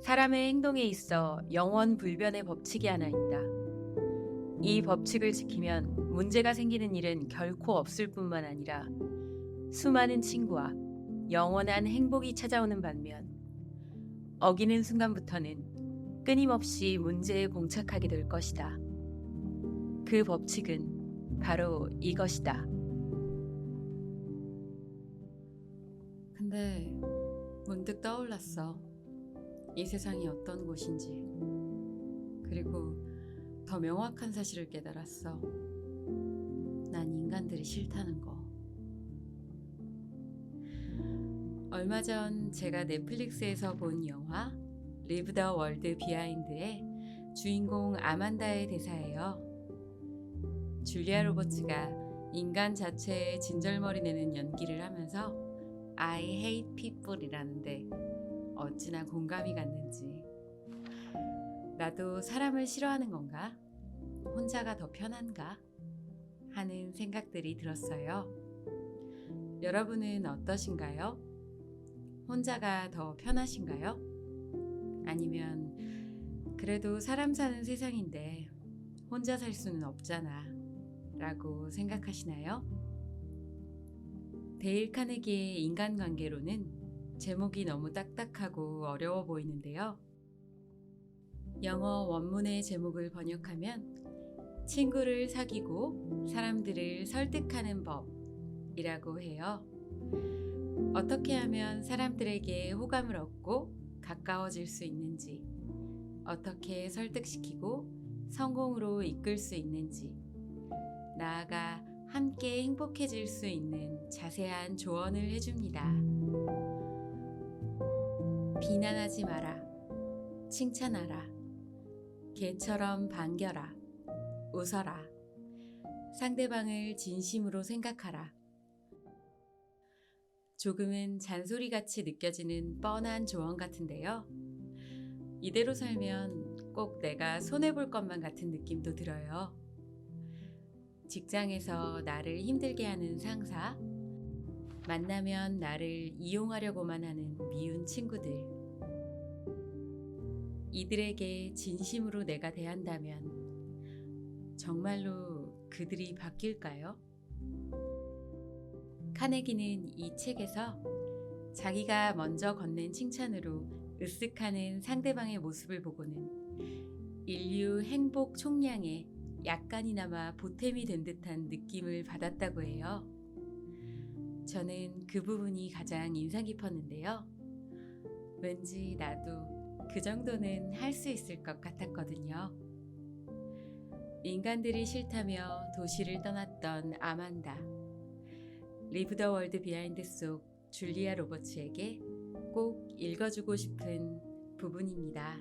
사람의 행동에 있어 영원불변의 법칙이 하나 있다. 이 법칙을 지키면 문제가 생기는 일은 결코 없을 뿐만 아니라 수많은 친구와 영원한 행복이 찾아오는 반면 어기는 순간부터는 끊임없이 문제에 봉착하게 될 것이다. 그 법칙은 바로 이것이다. 근데 문득 떠올랐어. 이 세상이 어떤 곳인지. 그리고 더 명확한 사실을 깨달았어. 난 인간들이 싫다는 거. 얼마 전 제가 넷플릭스에서 본 영화 리브 더 월드 비하인드의 주인공 아만다의 대사예요. 줄리아 로버츠가 인간 자체에 진절머리 내는 연기를 하면서 I hate people이라는데 어찌나 공감이 갔는지. 나도 사람을 싫어하는 건가? 혼자가 더 편한가? 하는 생각들이 들었어요. 여러분은 어떠신가요? 혼자가 더 편하신가요? 아니면 그래도 사람 사는 세상인데 혼자 살 수는 없잖아 라고 생각하시나요? 데일 카네기의 인간관계론은 제목이 너무 딱딱하고 어려워 보이는데요. 영어 원문의 제목을 번역하면 친구를 사귀고 사람들을 설득하는 법이라고 해요. 어떻게 하면 사람들에게 호감을 얻고 가까워질 수 있는지, 어떻게 설득시키고 성공으로 이끌 수 있는지, 나아가 함께 행복해질 수 있는 자세한 조언을 해줍니다. 비난하지 마라. 칭찬하라. 개처럼 반겨라. 웃어라. 상대방을 진심으로 생각하라. 조금은 잔소리같이 느껴지는 뻔한 조언 같은데요. 이대로 살면 꼭 내가 손해볼 것만 같은 느낌도 들어요. 직장에서 나를 힘들게 하는 상사, 만나면 나를 이용하려고만 하는 미운 친구들. 이들에게 진심으로 내가 대한다면 정말로 그들이 바뀔까요? 카네기는 이 책에서 자기가 먼저 건넨 칭찬으로 으쓱하는 상대방의 모습을 보고는 인류 행복 총량에 약간이나마 보탬이 된 듯한 느낌을 받았다고 해요. 저는 그 부분이 가장 인상 깊었는데요. 왠지 나도 그 정도는 할 수 있을 것 같았거든요. 인간들이 싫다며 도시를 떠났던 아만다. 리브 더 월드 비하인드 속 줄리아 로버츠에게 꼭 읽어주고 싶은 부분입니다.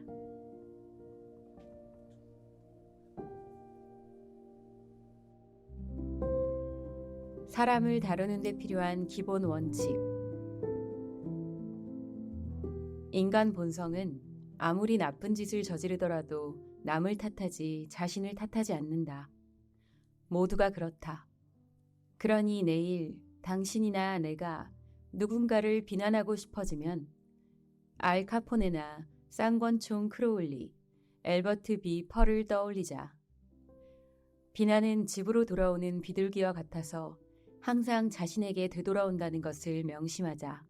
사람을 다루는 데 필요한 기본 원칙. 인간 본성은 아무리 나쁜 짓을 저지르더라도 남을 탓하지 자신을 탓하지 않는다. 모두가 그렇다. 그러니 내일 당신이나 내가 누군가를 비난하고 싶어지면 알 카포네나 쌍권총 크로울리, 엘버트 비 펄을 떠올리자. 비난은 집으로 돌아오는 비둘기와 같아서 항상 자신에게 되돌아온다는 것을 명심하자.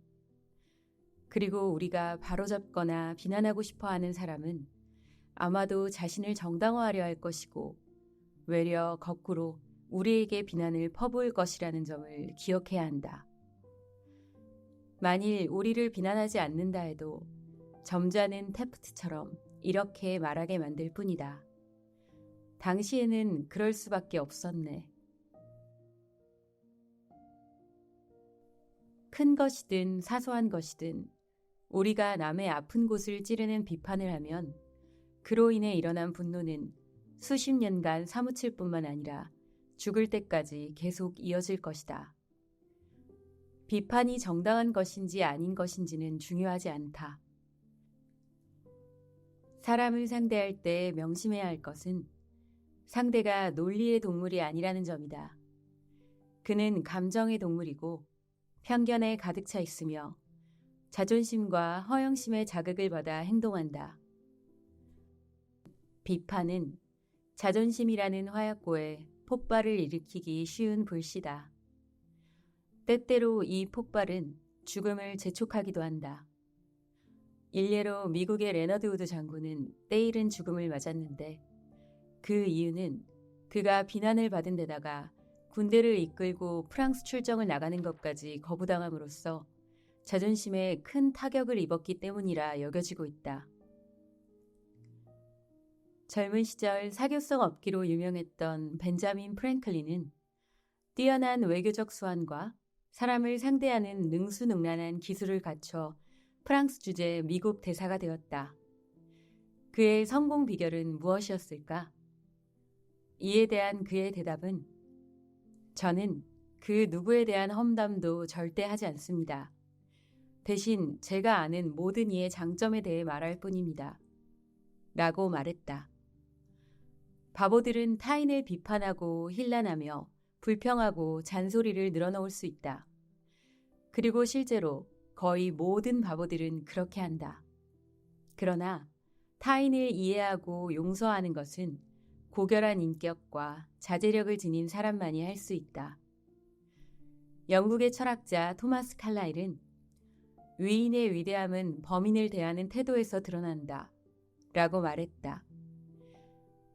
그리고 우리가 바로잡거나 비난하고 싶어하는 사람은 아마도 자신을 정당화하려 할 것이고 외려 거꾸로 우리에게 비난을 퍼부을 것이라는 점을 기억해야 한다. 만일 우리를 비난하지 않는다 해도 점잖은 테프트처럼 이렇게 말하게 만들 뿐이다. 당시에는 그럴 수밖에 없었네. 큰 것이든 사소한 것이든 우리가 남의 아픈 곳을 찌르는 비판을 하면 그로 인해 일어난 분노는 수십 년간 사무칠 뿐만 아니라 죽을 때까지 계속 이어질 것이다. 비판이 정당한 것인지 아닌 것인지는 중요하지 않다. 사람을 상대할 때 명심해야 할 것은 상대가 논리의 동물이 아니라는 점이다. 그는 감정의 동물이고 편견에 가득 차 있으며 자존심과 허영심의 자극을 받아 행동한다. 비판은 자존심이라는 화약고에 폭발을 일으키기 쉬운 불씨다. 때때로 이 폭발은 죽음을 재촉하기도 한다. 일례로 미국의 레너드 우드 장군은 때이른 죽음을 맞았는데 그 이유는 그가 비난을 받은 데다가 군대를 이끌고 프랑스 출정을 나가는 것까지 거부당함으로써 자존심에 큰 타격을 입었기 때문이라 여겨지고 있다. 젊은 시절 사교성 업기로 유명했던 벤자민 프랭클린은 뛰어난 외교적 수완과 사람을 상대하는 능수능란한 기술을 갖춰 프랑스 주재 미국 대사가 되었다. 그의 성공 비결은 무엇이었을까? 이에 대한 그의 대답은 저는 그 누구에 대한 험담도 절대 하지 않습니다. 대신 제가 아는 모든 이의 장점에 대해 말할 뿐입니다. 라고 말했다. 바보들은 타인을 비판하고 힐난하며 불평하고 잔소리를 늘어놓을 수 있다. 그리고 실제로 거의 모든 바보들은 그렇게 한다. 그러나 타인을 이해하고 용서하는 것은 고결한 인격과 자제력을 지닌 사람만이 할 수 있다. 영국의 철학자 토마스 칼라일은 위인의 위대함은 범인을 대하는 태도에서 드러난다. 라고 말했다.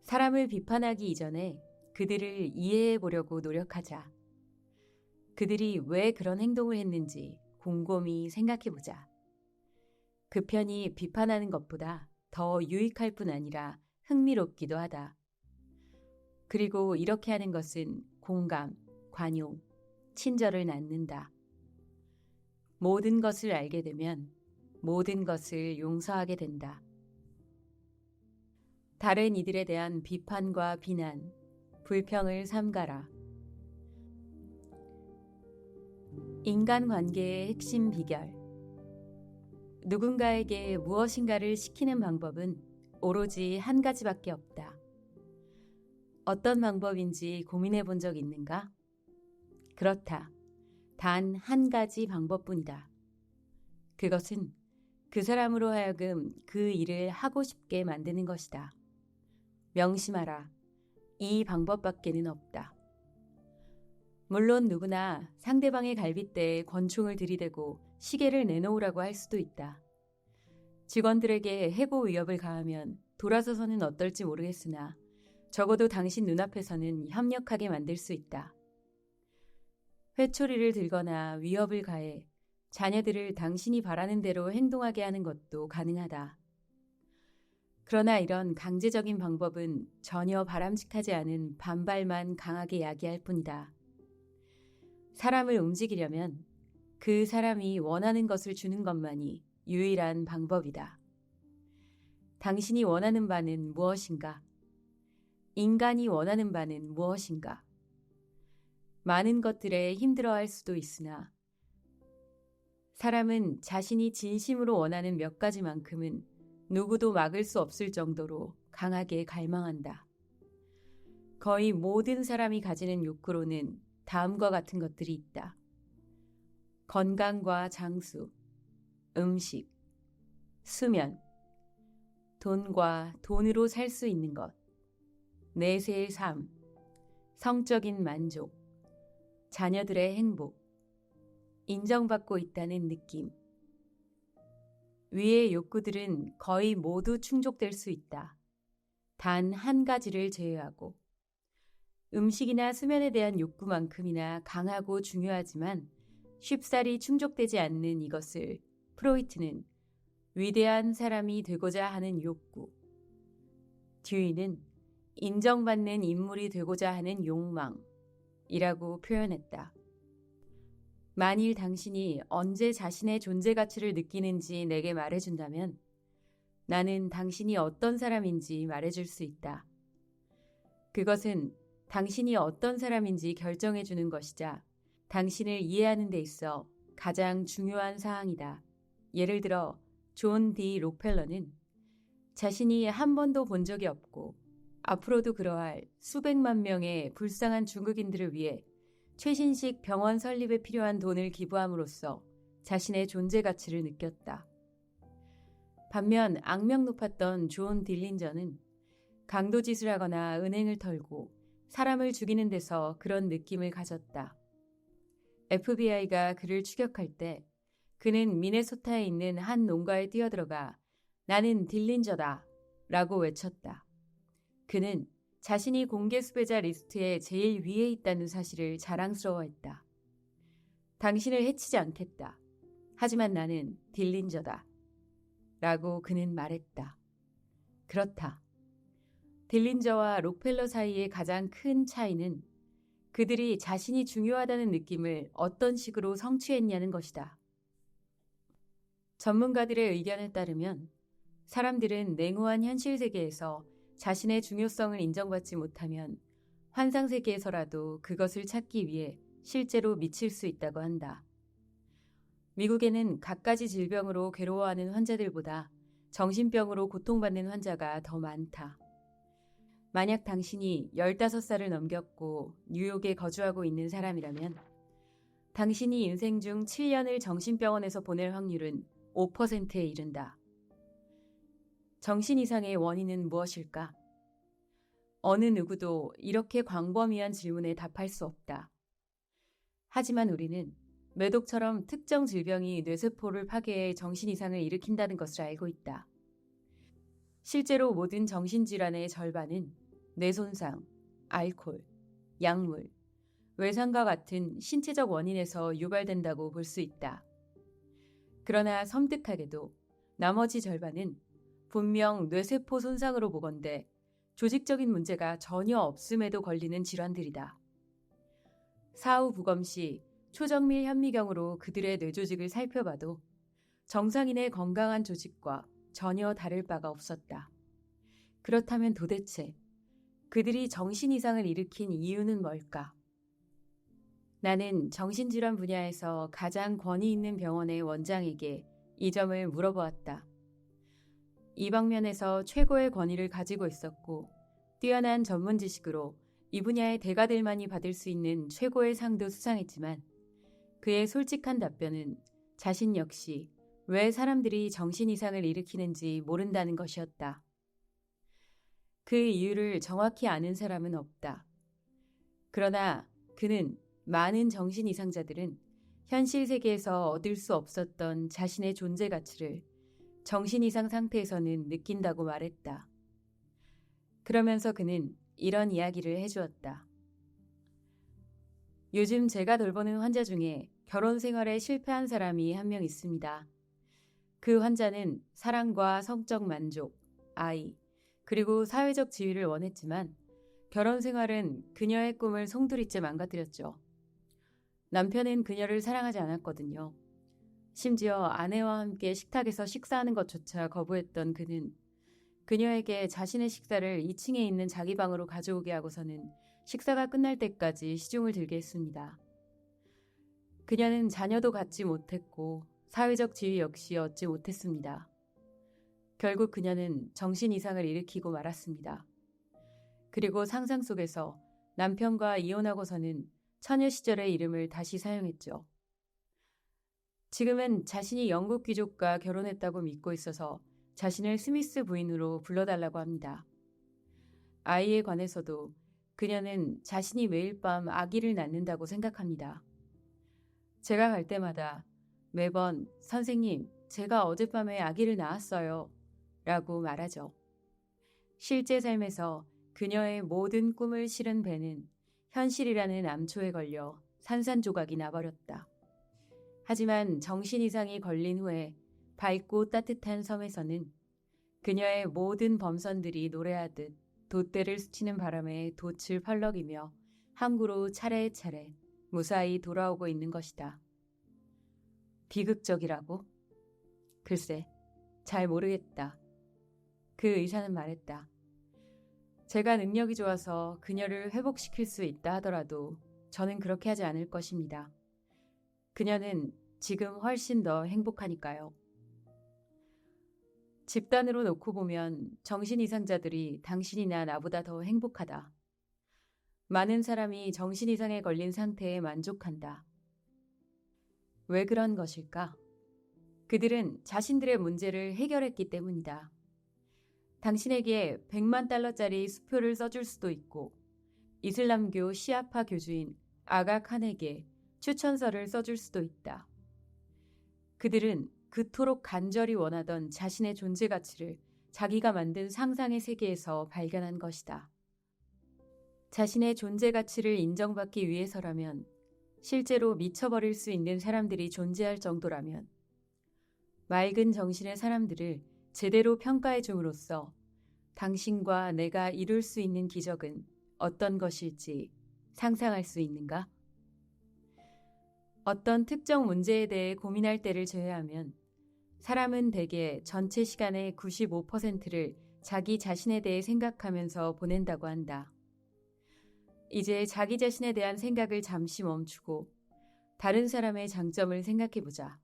사람을 비판하기 이전에 그들을 이해해 보려고 노력하자. 그들이 왜 그런 행동을 했는지 곰곰이 생각해 보자. 그 편이 비판하는 것보다 더 유익할 뿐 아니라 흥미롭기도 하다. 그리고 이렇게 하는 것은 공감, 관용, 친절을 낳는다. 모든 것을 알게 되면 모든 것을 용서하게 된다. 다른 이들에 대한 비판과 비난, 불평을 삼가라. 인간관계의 핵심 비결. 누군가에게 무엇인가를 시키는 방법은 오로지 한 가지밖에 없다. 어떤 방법인지 고민해 본 적 있는가? 그렇다. 단 한 가지 방법뿐이다. 그것은 그 사람으로 하여금 그 일을 하고 싶게 만드는 것이다. 명심하라. 이 방법밖에는 없다. 물론 누구나 상대방의 갈빗대에 권총을 들이대고 시계를 내놓으라고 할 수도 있다. 직원들에게 해고 위협을 가하면 돌아서서는 어떨지 모르겠으나 적어도 당신 눈앞에서는 협력하게 만들 수 있다. 회초리를 들거나 위협을 가해 자녀들을 당신이 바라는 대로 행동하게 하는 것도 가능하다. 그러나 이런 강제적인 방법은 전혀 바람직하지 않은 반발만 강하게 야기할 뿐이다. 사람을 움직이려면 그 사람이 원하는 것을 주는 것만이 유일한 방법이다. 당신이 원하는 바는 무엇인가? 인간이 원하는 바는 무엇인가? 많은 것들에 힘들어할 수도 있으나 사람은 자신이 진심으로 원하는 몇 가지만큼은 누구도 막을 수 없을 정도로 강하게 갈망한다. 거의 모든 사람이 가지는 욕구로는 다음과 같은 것들이 있다. 건강과 장수, 음식, 수면, 돈과 돈으로 살 수 있는 것, 내세의 삶, 성적인 만족, 자녀들의 행복, 인정받고 있다는 느낌. 위의 욕구들은 거의 모두 충족될 수 있다. 단 한 가지를 제외하고. 음식이나 수면에 대한 욕구만큼이나 강하고 중요하지만 쉽사리 충족되지 않는 이것을 프로이트는 위대한 사람이 되고자 하는 욕구, 듀이는 인정받는 인물이 되고자 하는 욕망이라고 표현했다. 만일 당신이 언제 자신의 존재 가치를 느끼는지 내게 말해준다면 나는 당신이 어떤 사람인지 말해줄 수 있다. 그것은 당신이 어떤 사람인지 결정해주는 것이자 당신을 이해하는 데 있어 가장 중요한 사항이다. 예를 들어 존 디 록펠러는 자신이 한 번도 본 적이 없고 앞으로도 그러할 수백만 명의 불쌍한 중국인들을 위해 최신식 병원 설립에 필요한 돈을 기부함으로써 자신의 존재 가치를 느꼈다. 반면 악명 높았던 존 딜린저는 강도짓을 하거나 은행을 털고 사람을 죽이는 데서 그런 느낌을 가졌다. FBI가 그를 추격할 때 그는 미네소타에 있는 한 농가에 뛰어들어가 나는 딜린저다 라고 외쳤다. 그는 자신이 공개 수배자 리스트에 제일 위에 있다는 사실을 자랑스러워했다. 당신을 해치지 않겠다. 하지만 나는 딜린저다. 라고 그는 말했다. 그렇다. 딜린저와 록펠러 사이의 가장 큰 차이는 그들이 자신이 중요하다는 느낌을 어떤 식으로 성취했냐는 것이다. 전문가들의 의견에 따르면 사람들은 냉혹한 현실 세계에서 자신의 중요성을 인정받지 못하면 환상 세계에서라도 그것을 찾기 위해 실제로 미칠 수 있다고 한다. 미국에는 갖가지 질병으로 괴로워하는 환자들보다 정신병으로 고통받는 환자가 더 많다. 만약 당신이 15살을 넘겼고 뉴욕에 거주하고 있는 사람이라면 당신이 인생 중 7년을 정신병원에서 보낼 확률은 5%에 이른다. 정신 이상의 원인은 무엇일까? 어느 누구도 이렇게 광범위한 질문에 답할 수 없다. 하지만 우리는 매독처럼 특정 질병이 뇌세포를 파괴해 정신 이상을 일으킨다는 것을 알고 있다. 실제로 모든 정신질환의 절반은 뇌손상, 알코올, 약물, 외상과 같은 신체적 원인에서 유발된다고 볼 수 있다. 그러나 섬뜩하게도 나머지 절반은 분명 뇌세포 손상으로 보건대 조직적인 문제가 전혀 없음에도 걸리는 질환들이다. 사후 부검 시 초정밀 현미경으로 그들의 뇌조직을 살펴봐도 정상인의 건강한 조직과 전혀 다를 바가 없었다. 그렇다면 도대체 그들이 정신 이상을 일으킨 이유는 뭘까? 나는 정신질환 분야에서 가장 권위 있는 병원의 원장에게 이 점을 물어보았다. 이 방면에서 최고의 권위를 가지고 있었고 뛰어난 전문 지식으로 이 분야의 대가들만이 받을 수 있는 최고의 상도 수상했지만 그의 솔직한 답변은 자신 역시 왜 사람들이 정신 이상을 일으키는지 모른다는 것이었다. 그 이유를 정확히 아는 사람은 없다. 그러나 그는 많은 정신 이상자들은 현실 세계에서 얻을 수 없었던 자신의 존재 가치를 정신 이상 상태에서는 느낀다고 말했다. 그러면서 그는 이런 이야기를 해주었다. 요즘 제가 돌보는 환자 중에 결혼 생활에 실패한 사람이 한 명 있습니다. 그 환자는 사랑과 성적 만족, 아이, 그리고 사회적 지위를 원했지만 결혼 생활은 그녀의 꿈을 송두리째 망가뜨렸죠. 남편은 그녀를 사랑하지 않았거든요. 심지어 아내와 함께 식탁에서 식사하는 것조차 거부했던 그는 그녀에게 자신의 식사를 2층에 있는 자기 방으로 가져오게 하고서는 식사가 끝날 때까지 시중을 들게 했습니다. 그녀는 자녀도 갖지 못했고 사회적 지위 역시 얻지 못했습니다. 결국 그녀는 정신 이상을 일으키고 말았습니다. 그리고 상상 속에서 남편과 이혼하고서는 처녀 시절의 이름을 다시 사용했죠. 지금은 자신이 영국 귀족과 결혼했다고 믿고 있어서 자신을 스미스 부인으로 불러달라고 합니다. 아이에 관해서도 그녀는 자신이 매일 밤 아기를 낳는다고 생각합니다. 제가 갈 때마다 매번 선생님, 제가 어젯밤에 아기를 낳았어요 라고 말하죠. 실제 삶에서 그녀의 모든 꿈을 실은 배는 현실이라는 암초에 걸려 산산조각이 나버렸다. 하지만 정신 이상이 걸린 후에 밝고 따뜻한 섬에서는 그녀의 모든 범선들이 노래하듯 돛대를 스치는 바람에 돛을 펄럭이며 항구로 차례차례 무사히 돌아오고 있는 것이다. 비극적이라고? 글쎄, 잘 모르겠다. 그 의사는 말했다. 제가 능력이 좋아서 그녀를 회복시킬 수 있다 하더라도 저는 그렇게 하지 않을 것입니다. 그녀는 지금 훨씬 더 행복하니까요. 집단으로 놓고 보면 정신 이상자들이 당신이나 나보다 더 행복하다. 많은 사람이 정신 이상에 걸린 상태에 만족한다. 왜 그런 것일까? 그들은 자신들의 문제를 해결했기 때문이다. 당신에게 100만 달러짜리 수표를 써줄 수도 있고 이슬람교 시아파 교주인 아가 칸에게 추천서를 써줄 수도 있다. 그들은 그토록 간절히 원하던 자신의 존재 가치를 자기가 만든 상상의 세계에서 발견한 것이다. 자신의 존재 가치를 인정받기 위해서라면, 실제로 미쳐버릴 수 있는 사람들이 존재할 정도라면, 맑은 정신의 사람들을 제대로 평가해 줌으로써 당신과 내가 이룰 수 있는 기적은 어떤 것일지 상상할 수 있는가? 어떤 특정 문제에 대해 고민할 때를 제외하면 사람은 대개 전체 시간의 95%를 자기 자신에 대해 생각하면서 보낸다고 한다. 이제 자기 자신에 대한 생각을 잠시 멈추고 다른 사람의 장점을 생각해보자.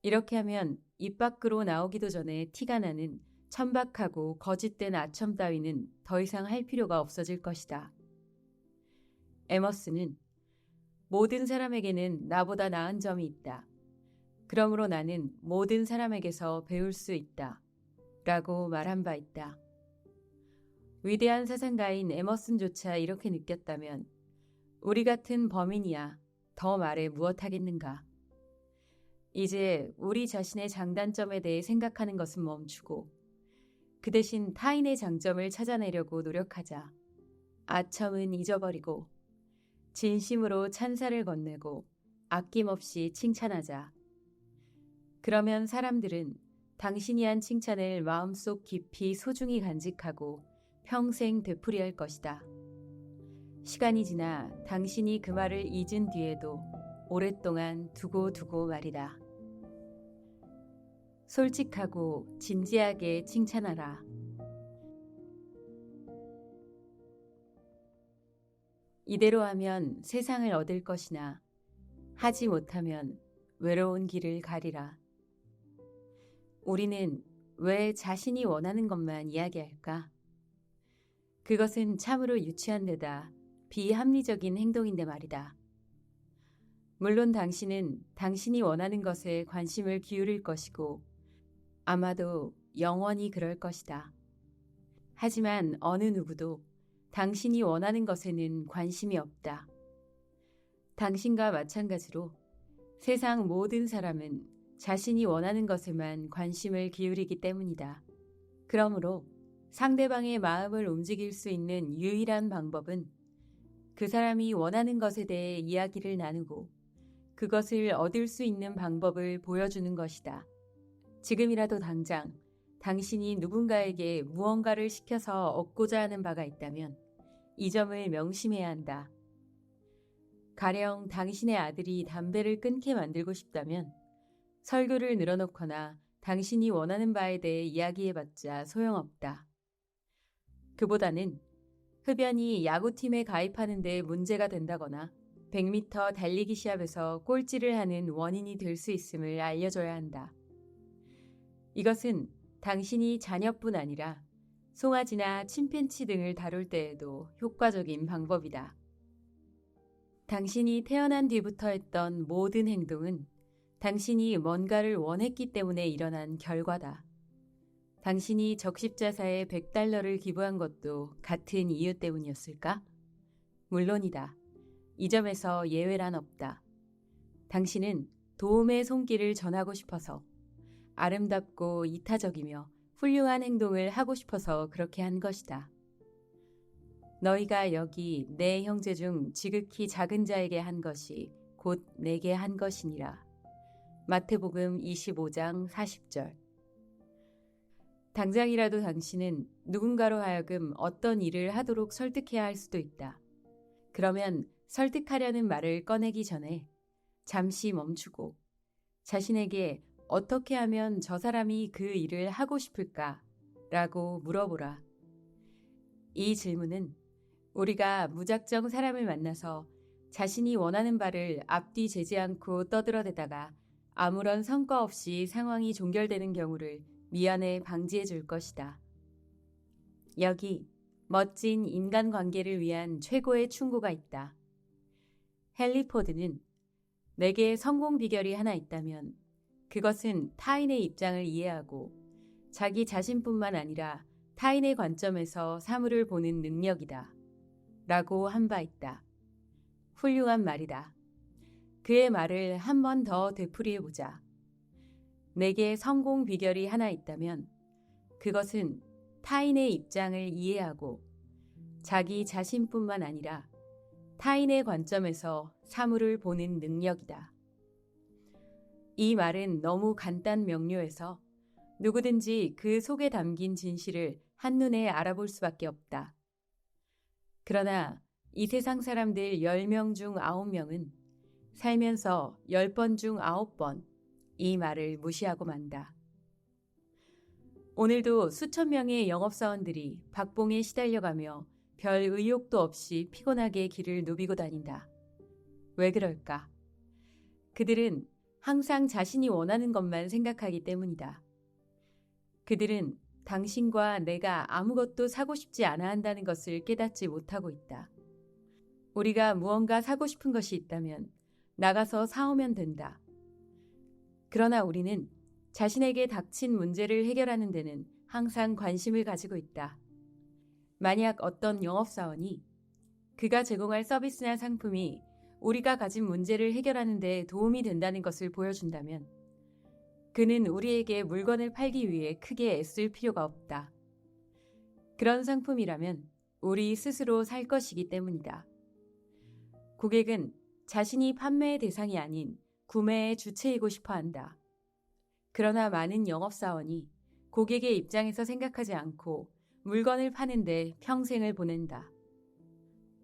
이렇게 하면 입 밖으로 나오기도 전에 티가 나는 천박하고 거짓된 아첨 따위는 더 이상 할 필요가 없어질 것이다. 에머슨은 모든 사람에게는 나보다 나은 점이 있다. 그러므로 나는 모든 사람에게서 배울 수 있다. 라고 말한 바 있다. 위대한 사상가인 에머슨조차 이렇게 느꼈다면 우리 같은 범인이야 더 말해 무엇하겠는가. 이제 우리 자신의 장단점에 대해 생각하는 것은 멈추고 그 대신 타인의 장점을 찾아내려고 노력하자. 아첨은 잊어버리고 진심으로 찬사를 건네고 아낌없이 칭찬하자. 그러면 사람들은 당신이 한 칭찬을 마음속 깊이 소중히 간직하고 평생 되풀이할 것이다. 시간이 지나 당신이 그 말을 잊은 뒤에도 오랫동안 두고 말이다. 솔직하고 진지하게 칭찬하라. 이대로 하면 세상을 얻을 것이나 하지 못하면 외로운 길을 가리라. 우리는 왜 자신이 원하는 것만 이야기할까? 그것은 참으로 유치한 데다 비합리적인 행동인데 말이다. 물론 당신은 당신이 원하는 것에 관심을 기울일 것이고 아마도 영원히 그럴 것이다. 하지만 어느 누구도 당신이 원하는 것에는 관심이 없다. 당신과 마찬가지로 세상 모든 사람은 자신이 원하는 것에만 관심을 기울이기 때문이다. 그러므로 상대방의 마음을 움직일 수 있는 유일한 방법은 그 사람이 원하는 것에 대해 이야기를 나누고 그것을 얻을 수 있는 방법을 보여주는 것이다. 지금이라도 당장 당신이 누군가에게 무언가를 시켜서 얻고자 하는 바가 있다면 이 점을 명심해야 한다. 가령 당신의 아들이 담배를 끊게 만들고 싶다면 설교를 늘어놓거나 당신이 원하는 바에 대해 이야기해봤자 소용없다. 그보다는 흡연이 야구팀에 가입하는 데 문제가 된다거나 100m 달리기 시합에서 꼴찌를 하는 원인이 될 수 있음을 알려줘야 한다. 이것은 당신이 자녀뿐 아니라 송아지나 침팬치 등을 다룰 때에도 효과적인 방법이다. 당신이 태어난 뒤부터 했던 모든 행동은 당신이 뭔가를 원했기 때문에 일어난 결과다. 당신이 적십자사에 100달러를 기부한 것도 같은 이유 때문이었을까? 물론이다. 이 점에서 예외란 없다. 당신은 도움의 손길을 전하고 싶어서 아름답고 이타적이며 훌륭한 행동을 하고 싶어서 그렇게 한 것이다. 너희가 여기 내 형제 중 지극히 작은 자에게 한 것이 곧 내게 한 것이니라. 마태복음 25장 40절. 당장이라도 당신은 누군가로 하여금 어떤 일을 하도록 설득해야 할 수도 있다. 그러면 설득하려는 말을 꺼내기 전에 잠시 멈추고 자신에게 어떻게 하면 저 사람이 그 일을 하고 싶을까? 라고 물어보라. 이 질문은 우리가 무작정 사람을 만나서 자신이 원하는 바를 앞뒤 재지 않고 떠들어대다가 아무런 성과 없이 상황이 종결되는 경우를 미연에 방지해 줄 것이다. 여기 멋진 인간관계를 위한 최고의 충고가 있다. 헨리 포드는 내게 성공 비결이 하나 있다면 그것은 타인의 입장을 이해하고 자기 자신뿐만 아니라 타인의 관점에서 사물을 보는 능력이다. 라고 한 바 있다. 훌륭한 말이다. 그의 말을 한 번 더 되풀이해보자. 내게 성공 비결이 하나 있다면 그것은 타인의 입장을 이해하고 자기 자신뿐만 아니라 타인의 관점에서 사물을 보는 능력이다. 이 말은 너무 간단 명료해서 누구든지 그 속에 담긴 진실을 한눈에 알아볼 수밖에 없다. 그러나 이 세상 사람들 10명 중 9명은 살면서 10번 중 9번 이 말을 무시하고 만다. 오늘도 수천 명의 영업사원들이 박봉에 시달려가며 별 의욕도 없이 피곤하게 길을 누비고 다닌다. 왜 그럴까? 그들은 항상 자신이 원하는 것만 생각하기 때문이다. 그들은 당신과 내가 아무것도 사고 싶지 않아 한다는 것을 깨닫지 못하고 있다. 우리가 무언가 사고 싶은 것이 있다면 나가서 사오면 된다. 그러나 우리는 자신에게 닥친 문제를 해결하는 데는 항상 관심을 가지고 있다. 만약 어떤 영업사원이 그가 제공할 서비스나 상품이 우리가 가진 문제를 해결하는 데 도움이 된다는 것을 보여준다면 그는 우리에게 물건을 팔기 위해 크게 애쓸 필요가 없다. 그런 상품이라면 우리 스스로 살 것이기 때문이다. 고객은 자신이 판매의 대상이 아닌 구매의 주체이고 싶어 한다. 그러나 많은 영업사원이 고객의 입장에서 생각하지 않고 물건을 파는데 평생을 보낸다.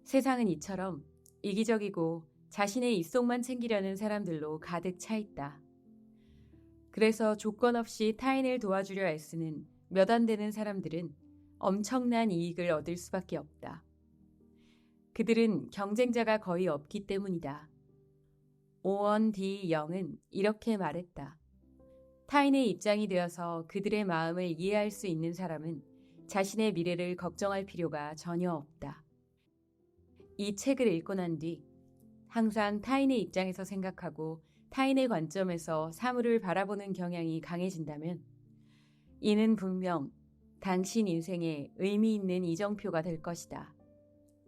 세상은 이처럼 이기적이고 자신의 입속만 챙기려는 사람들로 가득 차 있다. 그래서 조건 없이 타인을 도와주려 애쓰는 몇 안 되는 사람들은 엄청난 이익을 얻을 수밖에 없다. 그들은 경쟁자가 거의 없기 때문이다. 오원 D. 영은 이렇게 말했다. 타인의 입장이 되어서 그들의 마음을 이해할 수 있는 사람은 자신의 미래를 걱정할 필요가 전혀 없다. 이 책을 읽고 난 뒤 항상 타인의 입장에서 생각하고 타인의 관점에서 사물을 바라보는 경향이 강해진다면 이는 분명 당신 인생에 의미 있는 이정표가 될 것이다.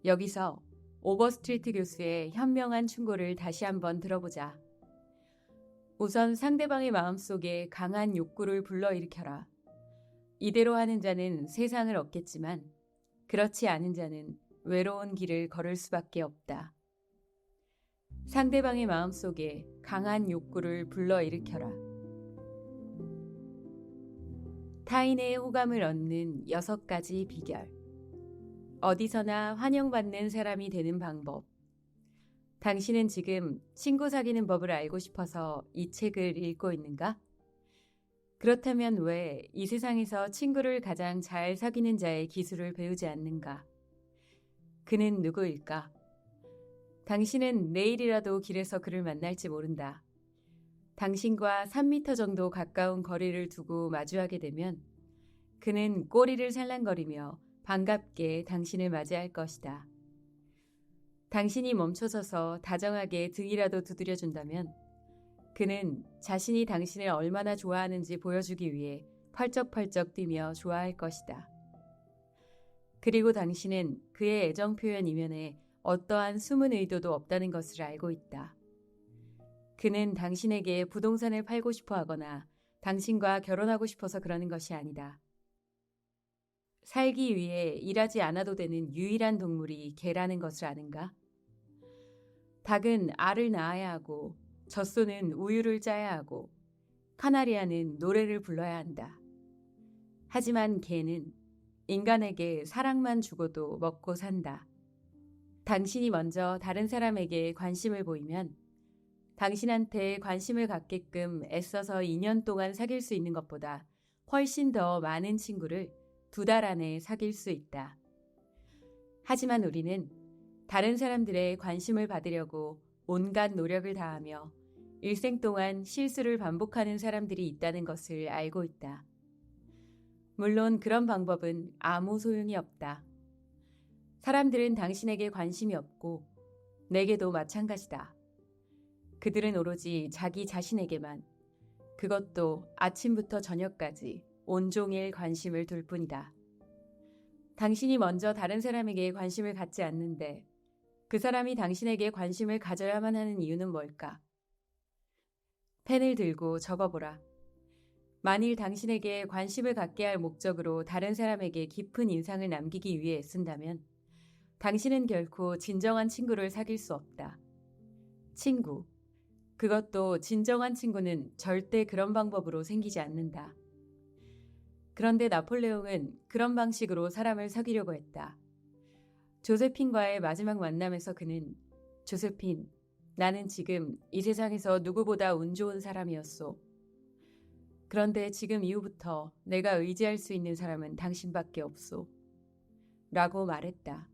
여기서 오버스트리트 교수의 현명한 충고를 다시 한번 들어보자. 우선 상대방의 마음속에 강한 욕구를 불러일으켜라. 이대로 하는 자는 세상을 얻겠지만 그렇지 않은 자는 외로운 길을 걸을 수밖에 없다. 상대방의 마음속에 강한 욕구를 불러일으켜라. 타인의 호감을 얻는 6가지 비결. 어디서나 환영받는 사람이 되는 방법. 당신은 지금 친구 사귀는 법을 알고 싶어서 이 책을 읽고 있는가? 그렇다면 왜 이 세상에서 친구를 가장 잘 사귀는 자의 기술을 배우지 않는가? 그는 누구일까? 당신은 내일이라도 길에서 그를 만날지 모른다. 당신과 3m 정도 가까운 거리를 두고 마주하게 되면 그는 꼬리를 살랑거리며 반갑게 당신을 맞이할 것이다. 당신이 멈춰서서 다정하게 등이라도 두드려준다면 그는 자신이 당신을 얼마나 좋아하는지 보여주기 위해 펄쩍펄쩍 뛰며 좋아할 것이다. 그리고 당신은 그의 애정 표현 이면에 어떠한 숨은 의도도 없다는 것을 알고 있다. 그는 당신에게 부동산을 팔고 싶어 하거나 당신과 결혼하고 싶어서 그러는 것이 아니다. 살기 위해 일하지 않아도 되는 유일한 동물이 개라는 것을 아는가? 닭은 알을 낳아야 하고 젖소는 우유를 짜야 하고 카나리아는 노래를 불러야 한다. 하지만 개는 인간에게 사랑만 주고도 먹고 산다. 당신이 먼저 다른 사람에게 관심을 보이면 당신한테 관심을 갖게끔 애써서 2년 동안 사귈 수 있는 것보다 훨씬 더 많은 친구를 2달 안에 사귈 수 있다. 하지만 우리는 다른 사람들의 관심을 받으려고 온갖 노력을 다하며 일생 동안 실수를 반복하는 사람들이 있다는 것을 알고 있다. 물론 그런 방법은 아무 소용이 없다. 사람들은 당신에게 관심이 없고 내게도 마찬가지다. 그들은 오로지 자기 자신에게만, 그것도 아침부터 저녁까지 온종일 관심을 둘 뿐이다. 당신이 먼저 다른 사람에게 관심을 갖지 않는데 그 사람이 당신에게 관심을 가져야만 하는 이유는 뭘까? 펜을 들고 적어보라. 만일 당신에게 관심을 갖게 할 목적으로 다른 사람에게 깊은 인상을 남기기 위해 애쓴다면 당신은 결코 진정한 친구를 사귈 수 없다. 친구. 그것도 진정한 친구는 절대 그런 방법으로 생기지 않는다. 그런데 나폴레옹은 그런 방식으로 사람을 사귀려고 했다. 조세핀과의 마지막 만남에서 그는 조세핀, 나는 지금 이 세상에서 누구보다 운 좋은 사람이었소. 그런데 지금 이후부터 내가 의지할 수 있는 사람은 당신밖에 없소. 라고 말했다.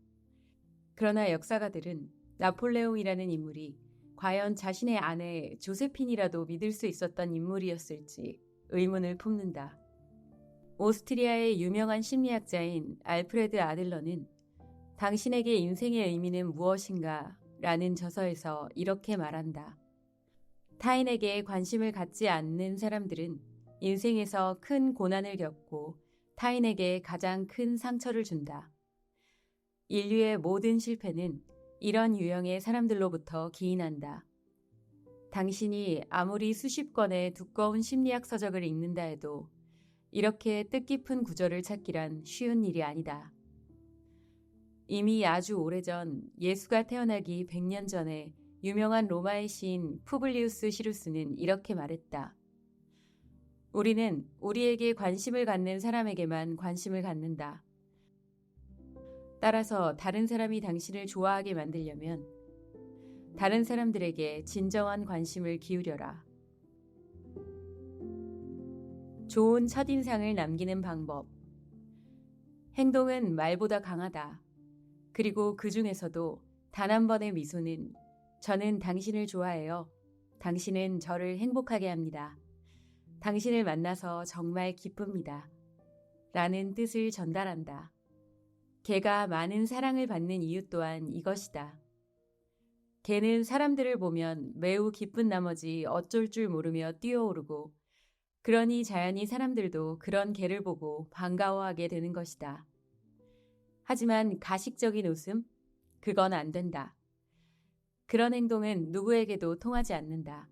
그러나 역사가들은 나폴레옹이라는 인물이 과연 자신의 아내 조세핀이라도 믿을 수 있었던 인물이었을지 의문을 품는다. 오스트리아의 유명한 심리학자인 알프레드 아들러는 당신에게 인생의 의미는 무엇인가? 라는 저서에서 이렇게 말한다. 타인에게 관심을 갖지 않는 사람들은 인생에서 큰 고난을 겪고 타인에게 가장 큰 상처를 준다. 인류의 모든 실패는 이런 유형의 사람들로부터 기인한다. 당신이 아무리 수십 권의 두꺼운 심리학 서적을 읽는다 해도 이렇게 뜻깊은 구절을 찾기란 쉬운 일이 아니다. 이미 아주 오래전 예수가 태어나기 100년 전에 유명한 로마의 시인 푸블리우스 시루스는 이렇게 말했다. 우리는 우리에게 관심을 갖는 사람에게만 관심을 갖는다. 따라서 다른 사람이 당신을 좋아하게 만들려면 다른 사람들에게 진정한 관심을 기울여라. 좋은 첫인상을 남기는 방법. 행동은 말보다 강하다. 그리고 그 중에서도 단 한 번의 미소는 저는 당신을 좋아해요. 당신은 저를 행복하게 합니다. 당신을 만나서 정말 기쁩니다. 라는 뜻을 전달한다. 개가 많은 사랑을 받는 이유 또한 이것이다. 개는 사람들을 보면 매우 기쁜 나머지 어쩔 줄 모르며 뛰어오르고 그러니 자연히 사람들도 그런 개를 보고 반가워하게 되는 것이다. 하지만 가식적인 웃음? 그건 안 된다. 그런 행동은 누구에게도 통하지 않는다.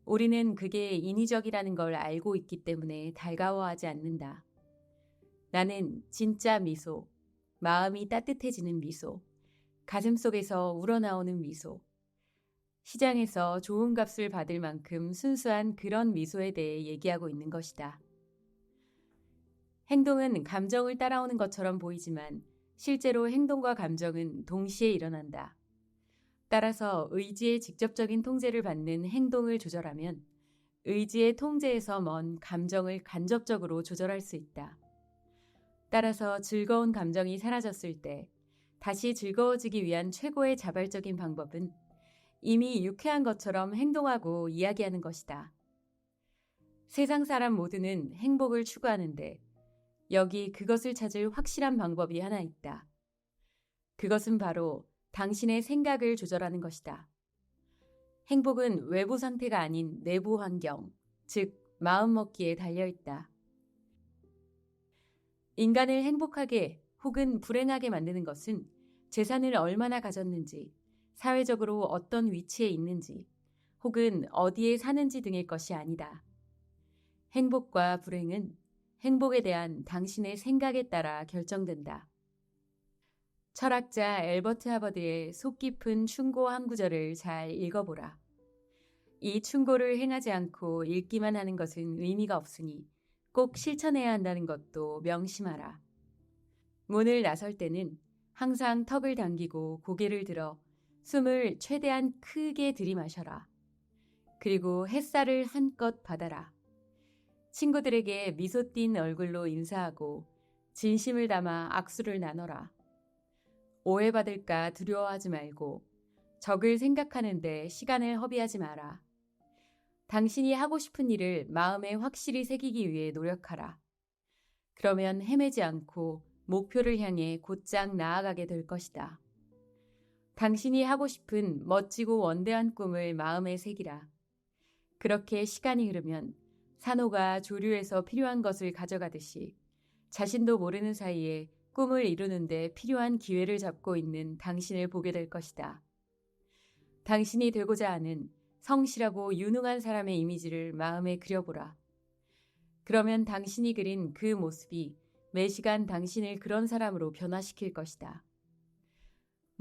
우리는 그게 인위적이라는 걸 알고 있기 때문에 달가워하지 않는다. 나는 진짜 미소, 마음이 따뜻해지는 미소, 가슴속에서 우러나오는 미소, 시장에서 좋은 값을 받을 만큼 순수한 그런 미소에 대해 얘기하고 있는 것이다. 행동은 감정을 따라오는 것처럼 보이지만 실제로 행동과 감정은 동시에 일어난다. 따라서 의지의 직접적인 통제를 받는 행동을 조절하면 의지의 통제에서 먼 감정을 간접적으로 조절할 수 있다. 따라서 즐거운 감정이 사라졌을 때 다시 즐거워지기 위한 최고의 자발적인 방법은 이미 유쾌한 것처럼 행동하고 이야기하는 것이다. 세상 사람 모두는 행복을 추구하는데 여기 그것을 찾을 확실한 방법이 하나 있다. 그것은 바로 당신의 생각을 조절하는 것이다. 행복은 외부 상태가 아닌 내부 환경, 즉 마음먹기에 달려있다. 인간을 행복하게 혹은 불행하게 만드는 것은 재산을 얼마나 가졌는지, 사회적으로 어떤 위치에 있는지, 혹은 어디에 사는지 등의 것이 아니다. 행복과 불행은 행복에 대한 당신의 생각에 따라 결정된다. 철학자 앨버트 하버드의 속 깊은 충고 한 구절을 잘 읽어보라. 이 충고를 행하지 않고 읽기만 하는 것은 의미가 없으니 꼭 실천해야 한다는 것도 명심하라. 문을 나설 때는 항상 턱을 당기고 고개를 들어 숨을 최대한 크게 들이마셔라. 그리고 햇살을 한껏 받아라. 친구들에게 미소 띤 얼굴로 인사하고 진심을 담아 악수를 나눠라. 오해받을까 두려워하지 말고 적을 생각하는데 시간을 허비하지 마라. 당신이 하고 싶은 일을 마음에 확실히 새기기 위해 노력하라. 그러면 헤매지 않고 목표를 향해 곧장 나아가게 될 것이다. 당신이 하고 싶은 멋지고 원대한 꿈을 마음에 새기라. 그렇게 시간이 흐르면 산호가 조류에서 필요한 것을 가져가듯이 자신도 모르는 사이에 꿈을 이루는데 필요한 기회를 잡고 있는 당신을 보게 될 것이다. 당신이 되고자 하는 성실하고 유능한 사람의 이미지를 마음에 그려보라. 그러면 당신이 그린 그 모습이 매시간 당신을 그런 사람으로 변화시킬 것이다.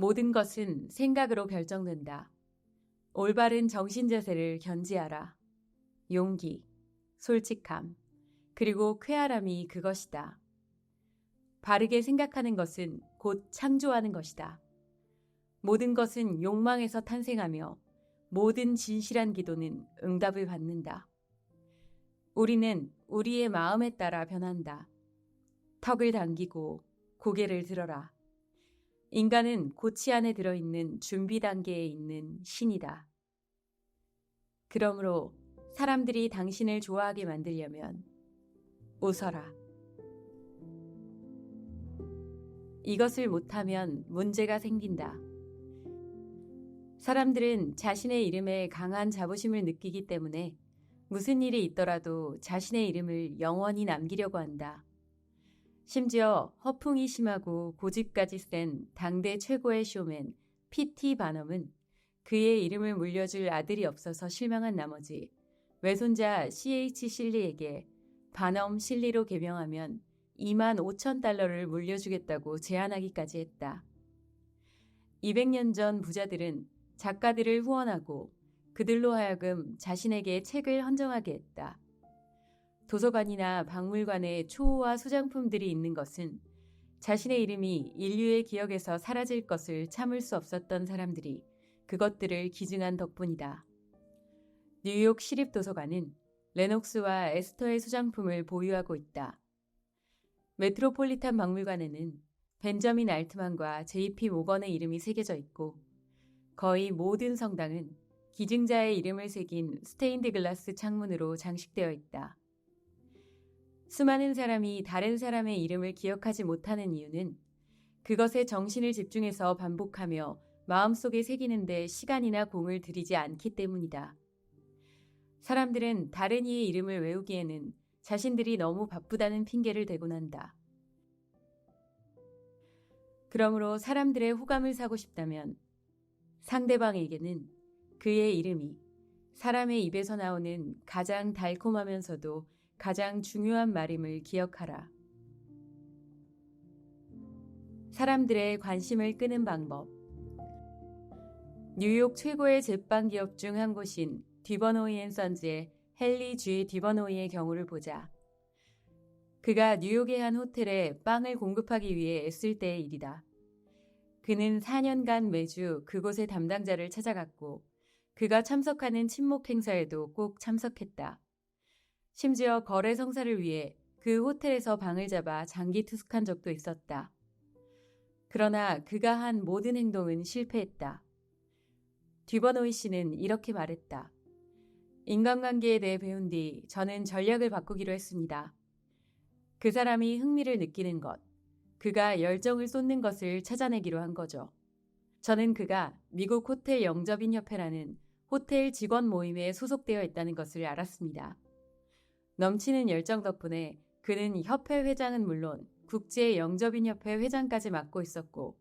모든 것은 생각으로 결정된다. 올바른 정신자세를 견지하라. 용기, 솔직함, 그리고 쾌활함이 그것이다. 바르게 생각하는 것은 곧 창조하는 것이다. 모든 것은 욕망에서 탄생하며 모든 진실한 기도는 응답을 받는다. 우리는 우리의 마음에 따라 변한다. 턱을 당기고 고개를 들어라. 인간은 고치 안에 들어있는 준비 단계에 있는 신이다. 그러므로 사람들이 당신을 좋아하게 만들려면 웃어라. 이것을 못하면 문제가 생긴다. 사람들은 자신의 이름에 강한 자부심을 느끼기 때문에 무슨 일이 있더라도 자신의 이름을 영원히 남기려고 한다. 심지어 허풍이 심하고 고집까지 센 당대 최고의 쇼맨 P.T. 바넘은 그의 이름을 물려줄 아들이 없어서 실망한 나머지 외손자 C.H. 실리에게 바넘 실리로 개명하면 25,000달러를 물려주겠다고 제안하기까지 했다. 200년 전 부자들은 작가들을 후원하고 그들로 하여금 자신에게 책을 헌정하게 했다. 도서관이나 박물관에 초호화 소장품들이 있는 것은 자신의 이름이 인류의 기억에서 사라질 것을 참을 수 없었던 사람들이 그것들을 기증한 덕분이다. 뉴욕 시립도서관은 레녹스와 에스터의 소장품을 보유하고 있다. 메트로폴리탄 박물관에는 벤저민 알트만과 J.P. 모건의 이름이 새겨져 있고 거의 모든 성당은 기증자의 이름을 새긴 스테인드 글라스 창문으로 장식되어 있다. 수많은 사람이 다른 사람의 이름을 기억하지 못하는 이유는 그것에 정신을 집중해서 반복하며 마음속에 새기는 데 시간이나 공을 들이지 않기 때문이다. 사람들은 다른 이의 이름을 외우기에는 자신들이 너무 바쁘다는 핑계를 대곤 한다. 그러므로 사람들의 호감을 사고 싶다면 상대방에게는 그의 이름이 사람의 입에서 나오는 가장 달콤하면서도 가장 중요한 말임을 기억하라. 사람들의 관심을 끄는 방법. 뉴욕 최고의 제빵 기업 중 한 곳인 디버노이 앤 선즈의 헨리 G. 디버노이의 경우를 보자. 그가 뉴욕의 한 호텔에 빵을 공급하기 위해 애쓸 때의 일이다. 그는 4년간 매주 그곳의 담당자를 찾아갔고 그가 참석하는 친목 행사에도 꼭 참석했다. 심지어 거래 성사를 위해 그 호텔에서 방을 잡아 장기 투숙한 적도 있었다. 그러나 그가 한 모든 행동은 실패했다. 디버노이 씨는 이렇게 말했다. 인간관계에 대해 배운 뒤 저는 전략을 바꾸기로 했습니다. 그 사람이 흥미를 느끼는 것, 그가 열정을 쏟는 것을 찾아내기로 한 거죠. 저는 그가 미국 호텔 영접인 협회라는 호텔 직원 모임에 소속되어 있다는 것을 알았습니다. 넘치는 열정 덕분에 그는 협회 회장은 물론 국제 영접인 협회 회장까지 맡고 있었고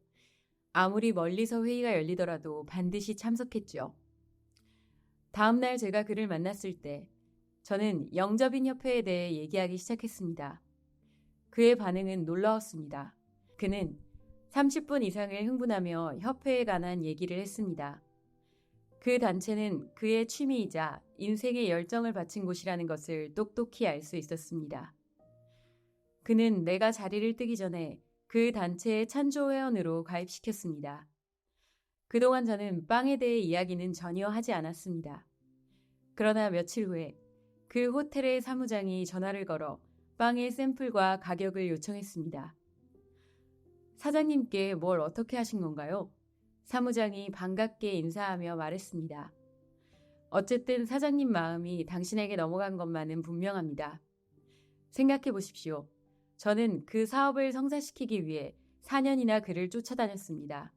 아무리 멀리서 회의가 열리더라도 반드시 참석했죠. 다음 날 제가 그를 만났을 때 저는 영접인 협회에 대해 얘기하기 시작했습니다. 그의 반응은 놀라웠습니다. 그는 30분 이상을 흥분하며 협회에 관한 얘기를 했습니다. 그 단체는 그의 취미이자 인생의 열정을 바친 곳이라는 것을 똑똑히 알 수 있었습니다. 그는 내가 자리를 뜨기 전에 그 단체의 찬조 회원으로 가입시켰습니다. 그동안 저는 빵에 대해 이야기는 전혀 하지 않았습니다. 그러나 며칠 후에 그 호텔의 사무장이 전화를 걸어 빵의 샘플과 가격을 요청했습니다. 사장님께 뭘 어떻게 하신 건가요? 사무장이 반갑게 인사하며 말했습니다. 어쨌든 사장님 마음이 당신에게 넘어간 것만은 분명합니다. 생각해 보십시오. 저는 그 사업을 성사시키기 위해 4년이나 그를 쫓아다녔습니다.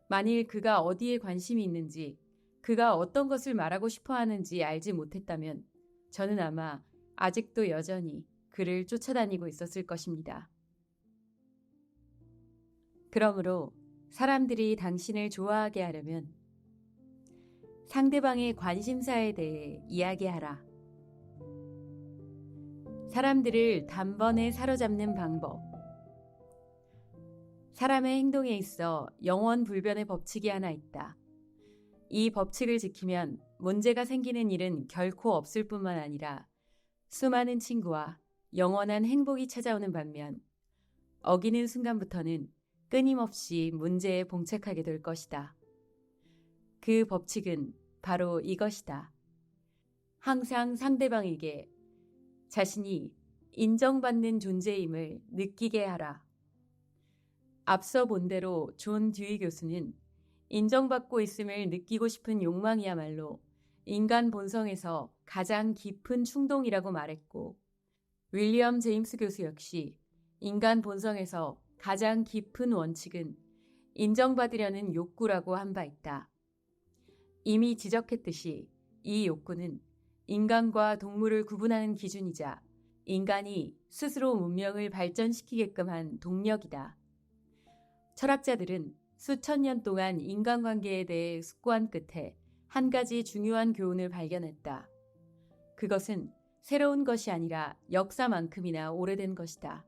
만일 그가 어디에 관심이 있는지, 그가 어떤 것을 말하고 싶어 하는지 알지 못했다면 저는 아마 아직도 여전히 그를 쫓아다니고 있었을 것입니다. 그러므로 사람들이 당신을 좋아하게 하려면 상대방의 관심사에 대해 이야기하라. 사람들을 단번에 사로잡는 방법. 사람의 행동에 있어 영원불변의 법칙이 하나 있다. 이 법칙을 지키면 문제가 생기는 일은 결코 없을 뿐만 아니라 수많은 친구와 영원한 행복이 찾아오는 반면 어기는 순간부터는 끊임없이 문제에 봉착하게 될 것이다. 그 법칙은 바로 이것이다. 항상 상대방에게 자신이 인정받는 존재임을 느끼게 하라. 앞서 본 대로 존 듀이 교수는 인정받고 있음을 느끼고 싶은 욕망이야말로 인간 본성에서 가장 깊은 충동이라고 말했고, 윌리엄 제임스 교수 역시 인간 본성에서 가장 깊은 원칙은 인정받으려는 욕구라고 한 바 있다. 이미 지적했듯이 이 욕구는 인간과 동물을 구분하는 기준이자 인간이 스스로 문명을 발전시키게끔 한 동력이다. 철학자들은 수천 년 동안 인간관계에 대해 숙고한 끝에 한 가지 중요한 교훈을 발견했다. 그것은 새로운 것이 아니라 역사만큼이나 오래된 것이다.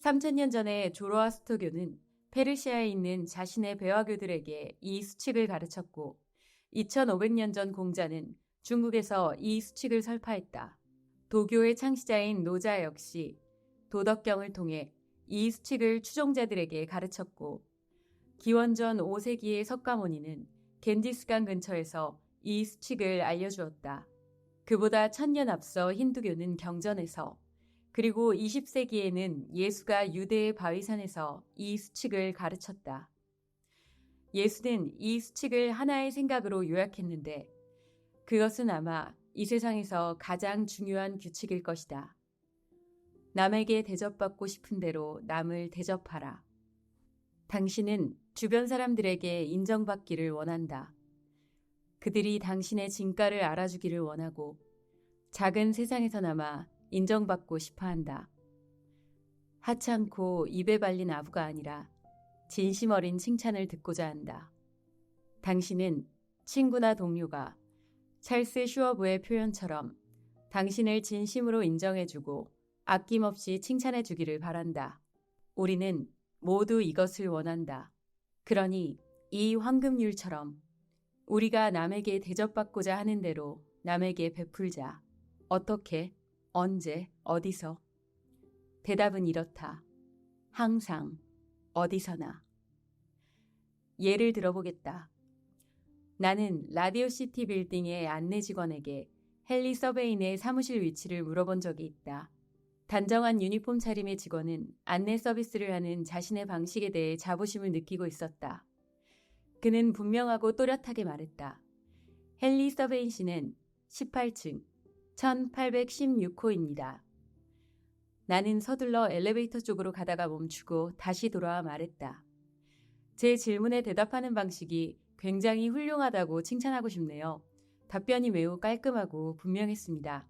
3000년 전에 조로아스터교는 페르시아에 있는 자신의 배화교들에게 이 수칙을 가르쳤고 2500년 전 공자는 중국에서 이 수칙을 설파했다. 도교의 창시자인 노자 역시 도덕경을 통해 이 수칙을 추종자들에게 가르쳤고 기원전 5세기의 석가모니는 겐지스강 근처에서 이 수칙을 알려주었다. 그보다 1000년 앞서 힌두교는 경전에서 그리고 20세기에는 예수가 유대의 바위산에서 이 수칙을 가르쳤다. 예수는 이 수칙을 하나의 생각으로 요약했는데 그것은 아마 이 세상에서 가장 중요한 규칙일 것이다. 남에게 대접받고 싶은 대로 남을 대접하라. 당신은 주변 사람들에게 인정받기를 원한다. 그들이 당신의 진가를 알아주기를 원하고 작은 세상에서나마 인정받고 싶어한다. 하찮고 입에 발린 아부가 아니라 진심 어린 칭찬을 듣고자 한다. 당신은 친구나 동료가 찰스 슈워브의 표현처럼 당신을 진심으로 인정해주고 아낌없이 칭찬해주기를 바란다. 우리는 모두 이것을 원한다. 그러니 이 황금률처럼 우리가 남에게 대접받고자 하는 대로 남에게 베풀자. 어떻게, 언제, 어디서? 대답은 이렇다. 항상, 어디서나. 예를 들어보겠다. 나는 라디오시티 빌딩의 안내 직원에게 헨리 서베인의 사무실 위치를 물어본 적이 있다. 단정한 유니폼 차림의 직원은 안내 서비스를 하는 자신의 방식에 대해 자부심을 느끼고 있었다. 그는 분명하고 또렷하게 말했다. 헨리 서베인 씨는 18층 1816호입니다. 나는 서둘러 엘리베이터 쪽으로 가다가 멈추고 다시 돌아와 말했다. 제 질문에 대답하는 방식이 굉장히 훌륭하다고 칭찬하고 싶네요. 답변이 매우 깔끔하고 분명했습니다.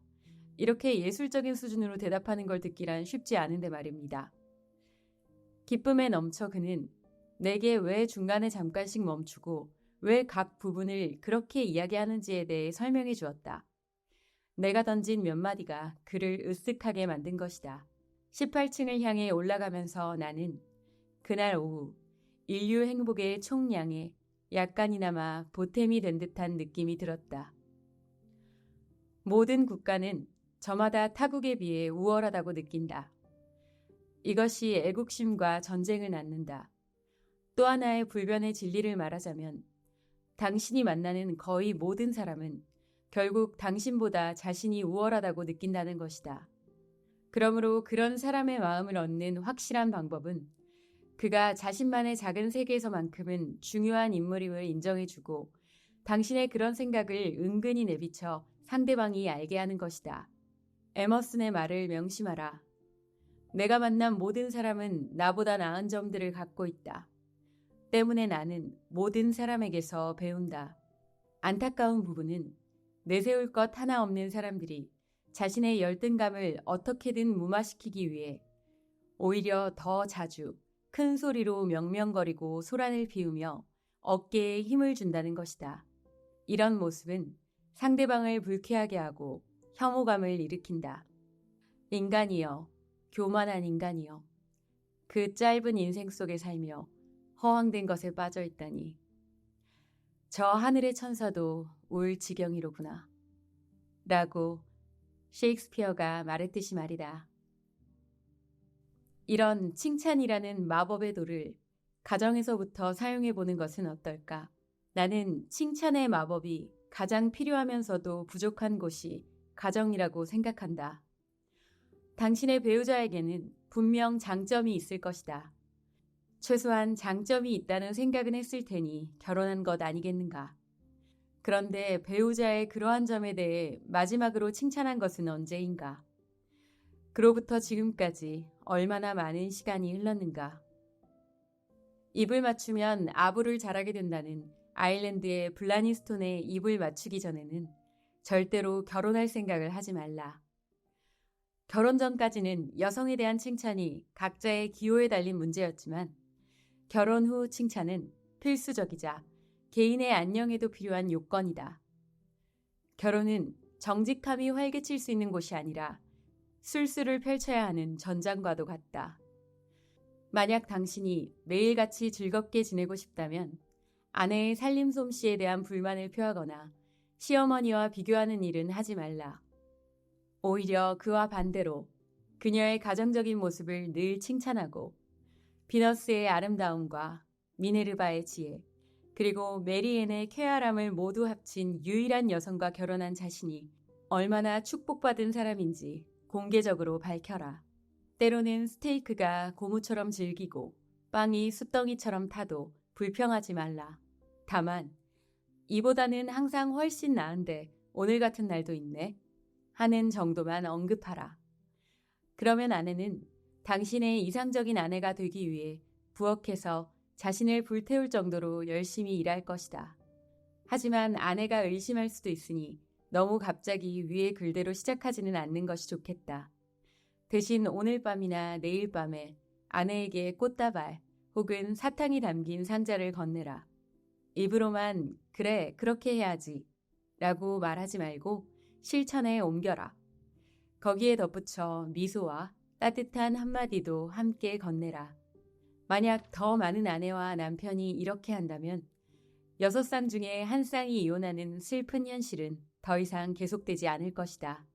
이렇게 예술적인 수준으로 대답하는 걸 듣기란 쉽지 않은데 말입니다. 기쁨에 넘쳐 그는 내게 왜 중간에 잠깐씩 멈추고 왜 각 부분을 그렇게 이야기하는지에 대해 설명해 주었다. 내가 던진 몇 마디가 그를 으쓱하게 만든 것이다. 18층을 향해 올라가면서 나는 그날 오후 인류 행복의 총량에 약간이나마 보탬이 된 듯한 느낌이 들었다. 모든 국가는 저마다 타국에 비해 우월하다고 느낀다. 이것이 애국심과 전쟁을 낳는다. 또 하나의 불변의 진리를 말하자면 당신이 만나는 거의 모든 사람은 결국 당신보다 자신이 우월하다고 느낀다는 것이다. 그러므로 그런 사람의 마음을 얻는 확실한 방법은 그가 자신만의 작은 세계에서만큼은 중요한 인물임을 인정해주고 당신의 그런 생각을 은근히 내비쳐 상대방이 알게 하는 것이다. 에머슨의 말을 명심하라. 내가 만난 모든 사람은 나보다 나은 점들을 갖고 있다. 때문에 나는 모든 사람에게서 배운다. 안타까운 부분은 내세울 것 하나 없는 사람들이 자신의 열등감을 어떻게든 무마시키기 위해 오히려 더 자주 큰 소리로 명명거리고 소란을 피우며 어깨에 힘을 준다는 것이다. 이런 모습은 상대방을 불쾌하게 하고 혐오감을 일으킨다. 인간이여, 교만한 인간이여. 그 짧은 인생 속에 살며 허황된 것에 빠져 있다니. 저 하늘의 천사도 울 지경이로구나. 라고 셰익스피어가 말했듯이 말이다. 이런 칭찬이라는 마법의 돌을 가정에서부터 사용해 보는 것은 어떨까? 나는 칭찬의 마법이 가장 필요하면서도 부족한 곳이 가정이라고 생각한다. 당신의 배우자에게는 분명 장점이 있을 것이다. 최소한 장점이 있다는 생각은 했을 테니 결혼한 것 아니겠는가? 그런데 배우자의 그러한 점에 대해 마지막으로 칭찬한 것은 언제인가? 그로부터 지금까지 얼마나 많은 시간이 흘렀는가? 입을 맞추면 아부를 잘하게 된다는 아일랜드의 블라니 스톤의 입을 맞추기 전에는 절대로 결혼할 생각을 하지 말라. 결혼 전까지는 여성에 대한 칭찬이 각자의 기호에 달린 문제였지만 결혼 후 칭찬은 필수적이자 개인의 안녕에도 필요한 요건이다. 결혼은 정직함이 활개칠 수 있는 곳이 아니라 술수를 펼쳐야 하는 전장과도 같다. 만약 당신이 매일같이 즐겁게 지내고 싶다면 아내의 살림 솜씨에 대한 불만을 표하거나 시어머니와 비교하는 일은 하지 말라. 오히려 그와 반대로 그녀의 가정적인 모습을 늘 칭찬하고 비너스의 아름다움과 미네르바의 지혜, 그리고 메리앤의 쾌활함을 모두 합친 유일한 여성과 결혼한 자신이 얼마나 축복받은 사람인지 공개적으로 밝혀라. 때로는 스테이크가 고무처럼 질기고 빵이 숯덩이처럼 타도 불평하지 말라. 다만 이보다는 항상 훨씬 나은데 오늘 같은 날도 있네 하는 정도만 언급하라. 그러면 아내는 당신의 이상적인 아내가 되기 위해 부엌에서 자신을 불태울 정도로 열심히 일할 것이다. 하지만 아내가 의심할 수도 있으니 너무 갑자기 위의 글대로 시작하지는 않는 것이 좋겠다. 대신 오늘 밤이나 내일 밤에 아내에게 꽃다발 혹은 사탕이 담긴 상자를 건네라. 입으로만 그래 그렇게 해야지 라고 말하지 말고 실천에 옮겨라. 거기에 덧붙여 미소와 따뜻한 한마디도 함께 건네라. 만약 더 많은 아내와 남편이 이렇게 한다면 6쌍 중에 한 쌍이 이혼하는 슬픈 현실은 더 이상 계속되지 않을 것이다.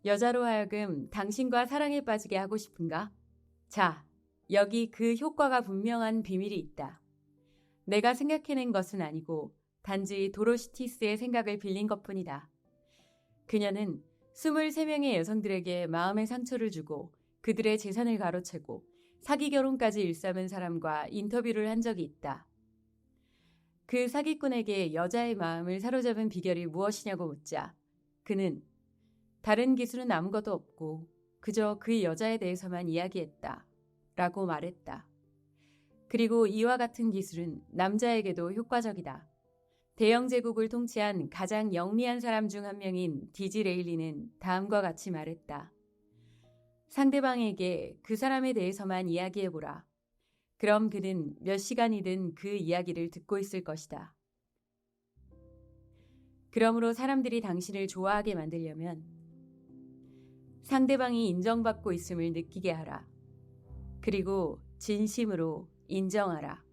여자로 하여금 당신과 사랑에 빠지게 하고 싶은가? 자, 여기 그 효과가 분명한 비밀이 있다. 내가 생각해낸 것은 아니고 단지 도로시티스의 생각을 빌린 것뿐이다. 그녀는 23명의 여성들에게 마음의 상처를 주고 그들의 재산을 가로채고 사기 결혼까지 일삼은 사람과 인터뷰를 한 적이 있다. 그 사기꾼에게 여자의 마음을 사로잡은 비결이 무엇이냐고 묻자 그는 다른 기술은 아무것도 없고 그저 그 여자에 대해서만 이야기했다 라고 말했다. 그리고 이와 같은 기술은 남자에게도 효과적이다. 대영 제국을 통치한 가장 영리한 사람 중 한 명인 디지레일리는 다음과 같이 말했다. 상대방에게 그 사람에 대해서만 이야기해보라. 그럼 그는 몇 시간이든 그 이야기를 듣고 있을 것이다. 그러므로 사람들이 당신을 좋아하게 만들려면 상대방이 인정받고 있음을 느끼게 하라. 그리고 진심으로 인정하라.